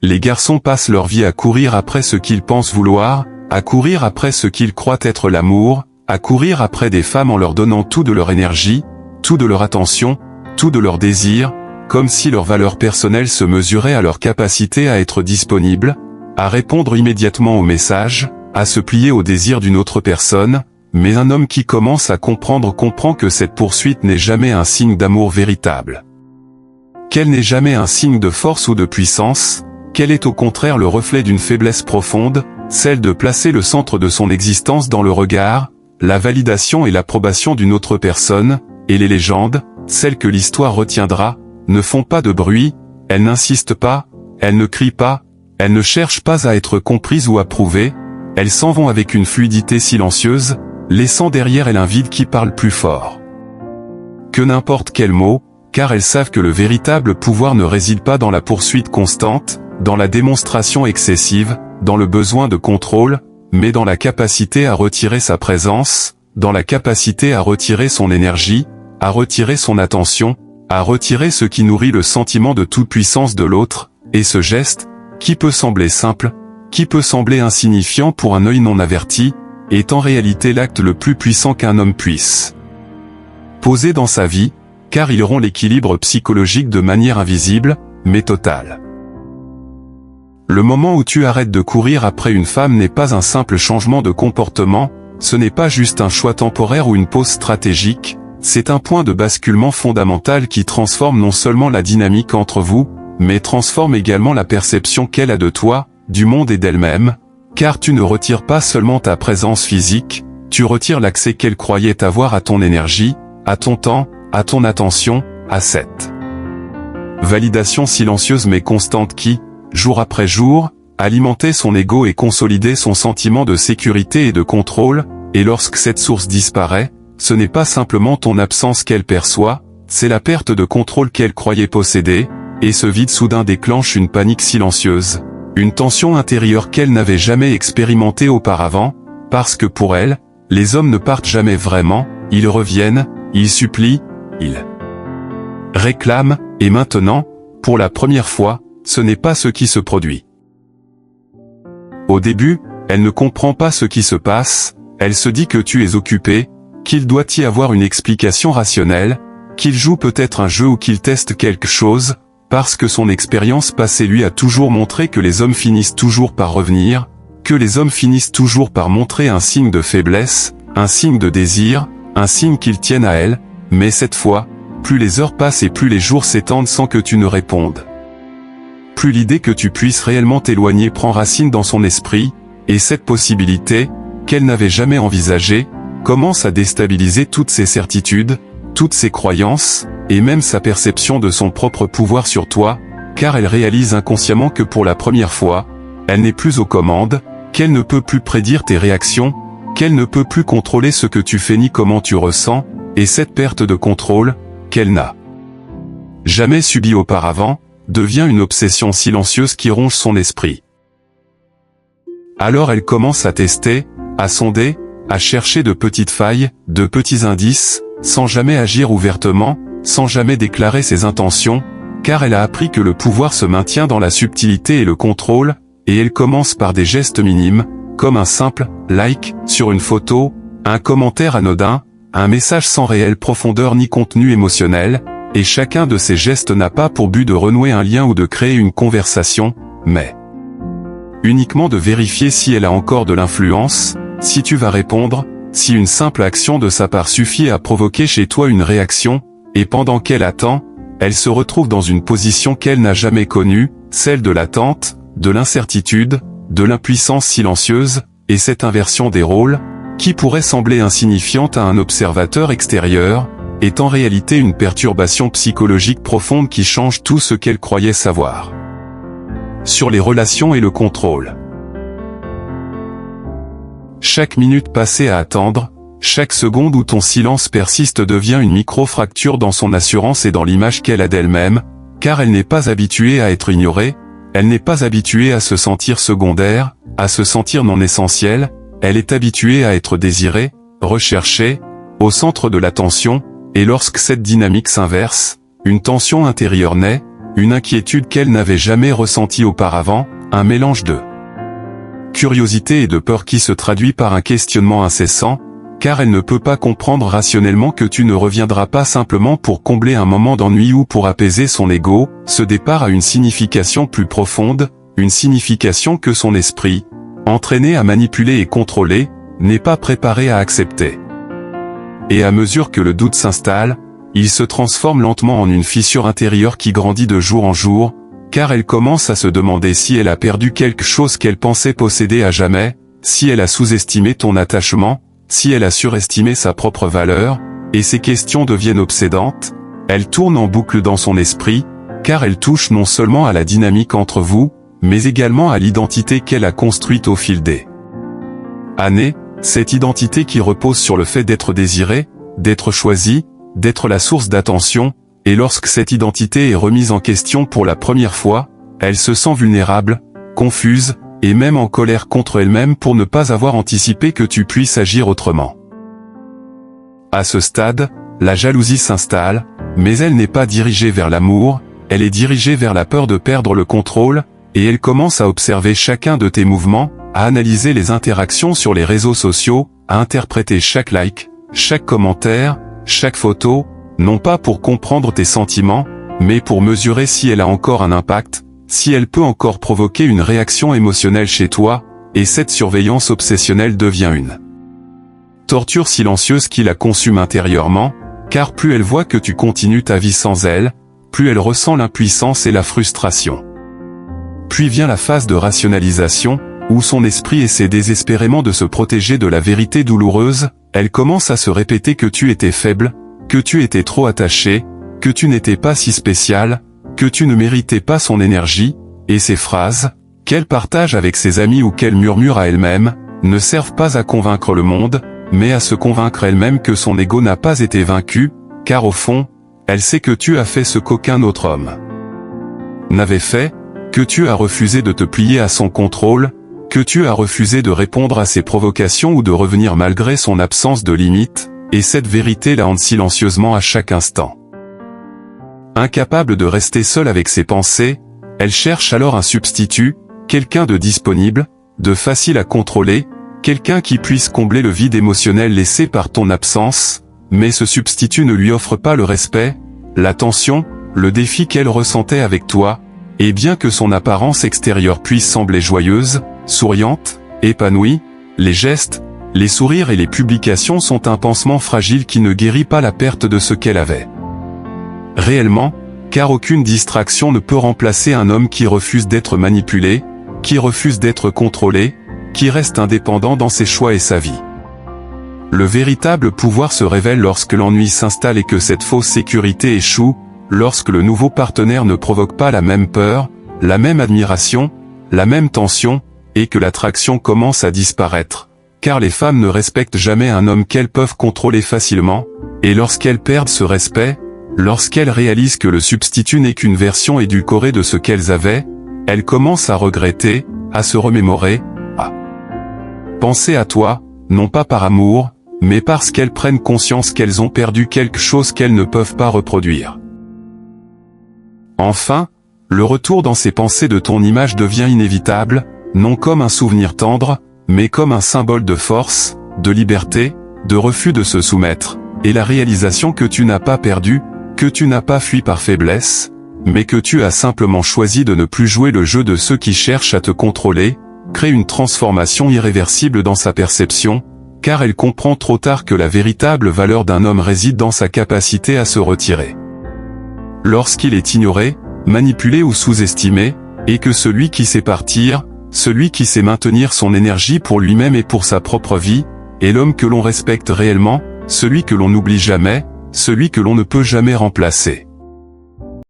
Les garçons passent leur vie à courir après ce qu'ils pensent vouloir, à courir après ce qu'ils croient être l'amour, à courir après des femmes en leur donnant tout de leur énergie, tout de leur attention, tout de leur désir, comme si leur valeur personnelle se mesurait à leur capacité à être disponible, à répondre immédiatement aux messages, à se plier au désir d'une autre personne, mais un homme qui commence à comprendre comprend que cette poursuite n'est jamais un signe d'amour véritable. Qu'elle n'est jamais un signe de force ou de puissance, qu'elle est au contraire le reflet d'une faiblesse profonde, celle de placer le centre de son existence dans le regard, la validation et l'approbation d'une autre personne, et les légendes, celles que l'histoire retiendra, ne font pas de bruit, elles n'insistent pas, elles ne crient pas, elles ne cherchent pas à être comprises ou approuvées, elles s'en vont avec une fluidité silencieuse, laissant derrière elles un vide qui parle plus fort que n'importe quel mot, car elles savent que le véritable pouvoir ne réside pas dans la poursuite constante, dans la démonstration excessive, dans le besoin de contrôle, mais dans la capacité à retirer sa présence, dans la capacité à retirer son énergie, à retirer son attention, à retirer ce qui nourrit le sentiment de toute puissance de l'autre, et ce geste, qui peut sembler simple, qui peut sembler insignifiant pour un œil non averti, est en réalité l'acte le plus puissant qu'un homme puisse poser dans sa vie, car il rompt l'équilibre psychologique de manière invisible, mais totale. Le moment où tu arrêtes de courir après une femme n'est pas un simple changement de comportement, ce n'est pas juste un choix temporaire ou une pause stratégique, c'est un point de basculement fondamental qui transforme non seulement la dynamique entre vous, mais transforme également la perception qu'elle a de toi, du monde et d'elle-même, car tu ne retires pas seulement ta présence physique, tu retires l'accès qu'elle croyait avoir à ton énergie, à ton temps, à ton attention, à cette validation silencieuse mais constante qui, jour après jour, alimentait son ego et consolidait son sentiment de sécurité et de contrôle, et lorsque cette source disparaît, ce n'est pas simplement ton absence qu'elle perçoit, c'est la perte de contrôle qu'elle croyait posséder, et ce vide soudain déclenche une panique silencieuse, une tension intérieure qu'elle n'avait jamais expérimentée auparavant, parce que pour elle, les hommes ne partent jamais vraiment, ils reviennent, ils supplient, ils réclament, et maintenant, pour la première fois, ce n'est pas ce qui se produit. Au début, elle ne comprend pas ce qui se passe, elle se dit que tu es occupé, qu'il doit y avoir une explication rationnelle, qu'il joue peut-être un jeu ou qu'il teste quelque chose, parce que son expérience passée lui a toujours montré que les hommes finissent toujours par revenir, que les hommes finissent toujours par montrer un signe de faiblesse, un signe de désir, un signe qu'ils tiennent à elle, mais cette fois, plus les heures passent et plus les jours s'étendent sans que tu ne répondes. Plus l'idée que tu puisses réellement t'éloigner prend racine dans son esprit, et cette possibilité, qu'elle n'avait jamais envisagée, commence à déstabiliser toutes ses certitudes, toutes ses croyances, et même sa perception de son propre pouvoir sur toi, car elle réalise inconsciemment que pour la première fois, elle n'est plus aux commandes, qu'elle ne peut plus prédire tes réactions, qu'elle ne peut plus contrôler ce que tu fais ni comment tu ressens, et cette perte de contrôle, qu'elle n'a jamais subie auparavant, devient une obsession silencieuse qui ronge son esprit. Alors elle commence à tester, à sonder, à chercher de petites failles, de petits indices, sans jamais agir ouvertement, sans jamais déclarer ses intentions, car elle a appris que le pouvoir se maintient dans la subtilité et le contrôle, et elle commence par des gestes minimes, comme un simple « like » sur une photo, un commentaire anodin, un message sans réelle profondeur ni contenu émotionnel, et chacun de ces gestes n'a pas pour but de renouer un lien ou de créer une conversation, mais uniquement de vérifier si elle a encore de l'influence, si tu vas répondre, si une simple action de sa part suffit à provoquer chez toi une réaction, et pendant qu'elle attend, elle se retrouve dans une position qu'elle n'a jamais connue, celle de l'attente, de l'incertitude, de l'impuissance silencieuse, et cette inversion des rôles, qui pourrait sembler insignifiante à un observateur extérieur, est en réalité une perturbation psychologique profonde qui change tout ce qu'elle croyait savoir sur les relations et le contrôle. Chaque minute passée à attendre, chaque seconde où ton silence persiste devient une micro-fracture dans son assurance et dans l'image qu'elle a d'elle-même, car elle n'est pas habituée à être ignorée, elle n'est pas habituée à se sentir secondaire, à se sentir non essentielle, elle est habituée à être désirée, recherchée, au centre de l'attention, et lorsque cette dynamique s'inverse, une tension intérieure naît, une inquiétude qu'elle n'avait jamais ressentie auparavant, un mélange de curiosité et de peur qui se traduit par un questionnement incessant, car elle ne peut pas comprendre rationnellement que tu ne reviendras pas simplement pour combler un moment d'ennui ou pour apaiser son ego. Ce départ a une signification plus profonde, une signification que son esprit, entraîné à manipuler et contrôler, n'est pas préparé à accepter. Et à mesure que le doute s'installe, il se transforme lentement en une fissure intérieure qui grandit de jour en jour, car elle commence à se demander si elle a perdu quelque chose qu'elle pensait posséder à jamais, si elle a sous-estimé ton attachement, si elle a surestimé sa propre valeur, et ces questions deviennent obsédantes. Elle tourne en boucle dans son esprit, car elle touche non seulement à la dynamique entre vous, mais également à l'identité qu'elle a construite au fil des années, cette identité qui repose sur le fait d'être désiré, d'être choisi, d'être la source d'attention, et lorsque cette identité est remise en question pour la première fois, elle se sent vulnérable, confuse, et même en colère contre elle-même pour ne pas avoir anticipé que tu puisses agir autrement. À ce stade, la jalousie s'installe, mais elle n'est pas dirigée vers l'amour, elle est dirigée vers la peur de perdre le contrôle, et elle commence à observer chacun de tes mouvements, à analyser les interactions sur les réseaux sociaux, à interpréter chaque like, chaque commentaire, chaque photo, non pas pour comprendre tes sentiments, mais pour mesurer si elle a encore un impact, si elle peut encore provoquer une réaction émotionnelle chez toi, et cette surveillance obsessionnelle devient une torture silencieuse qui la consume intérieurement, car plus elle voit que tu continues ta vie sans elle, plus elle ressent l'impuissance et la frustration. Puis vient la phase de rationalisation, où son esprit essaie désespérément de se protéger de la vérité douloureuse, elle commence à se répéter que tu étais faible, que tu étais trop attaché, que tu n'étais pas si spécial, que tu ne méritais pas son énergie, et ces phrases, qu'elle partage avec ses amis ou qu'elle murmure à elle-même, ne servent pas à convaincre le monde, mais à se convaincre elle-même que son ego n'a pas été vaincu, car au fond, elle sait que tu as fait ce qu'aucun autre homme n'avait fait, que tu as refusé de te plier à son contrôle, que tu as refusé de répondre à ses provocations ou de revenir malgré son absence de limite, et cette vérité la hante silencieusement à chaque instant. Incapable de rester seule avec ses pensées, elle cherche alors un substitut, quelqu'un de disponible, de facile à contrôler, quelqu'un qui puisse combler le vide émotionnel laissé par ton absence, mais ce substitut ne lui offre pas le respect, l'attention, le défi qu'elle ressentait avec toi, et bien que son apparence extérieure puisse sembler joyeuse, souriante, épanouie, les gestes, les sourires et les publications sont un pansement fragile qui ne guérit pas la perte de ce qu'elle avait réellement, car aucune distraction ne peut remplacer un homme qui refuse d'être manipulé, qui refuse d'être contrôlé, qui reste indépendant dans ses choix et sa vie. Le véritable pouvoir se révèle lorsque l'ennui s'installe et que cette fausse sécurité échoue, lorsque le nouveau partenaire ne provoque pas la même peur, la même admiration, la même tension, et que l'attraction commence à disparaître, car les femmes ne respectent jamais un homme qu'elles peuvent contrôler facilement, et lorsqu'elles perdent ce respect, lorsqu'elles réalisent que le substitut n'est qu'une version édulcorée de ce qu'elles avaient, elles commencent à regretter, à se remémorer, à penser à toi, non pas par amour, mais parce qu'elles prennent conscience qu'elles ont perdu quelque chose qu'elles ne peuvent pas reproduire. Enfin, le retour dans ces pensées de ton image devient inévitable, non comme un souvenir tendre, mais comme un symbole de force, de liberté, de refus de se soumettre, et la réalisation que tu n'as pas perdu, que tu n'as pas fui par faiblesse, mais que tu as simplement choisi de ne plus jouer le jeu de ceux qui cherchent à te contrôler, crée une transformation irréversible dans sa perception, car elle comprend trop tard que la véritable valeur d'un homme réside dans sa capacité à se retirer lorsqu'il est ignoré, manipulé ou sous-estimé, et que celui qui sait partir, celui qui sait maintenir son énergie pour lui-même et pour sa propre vie, est l'homme que l'on respecte réellement, celui que l'on n'oublie jamais, celui que l'on ne peut jamais remplacer.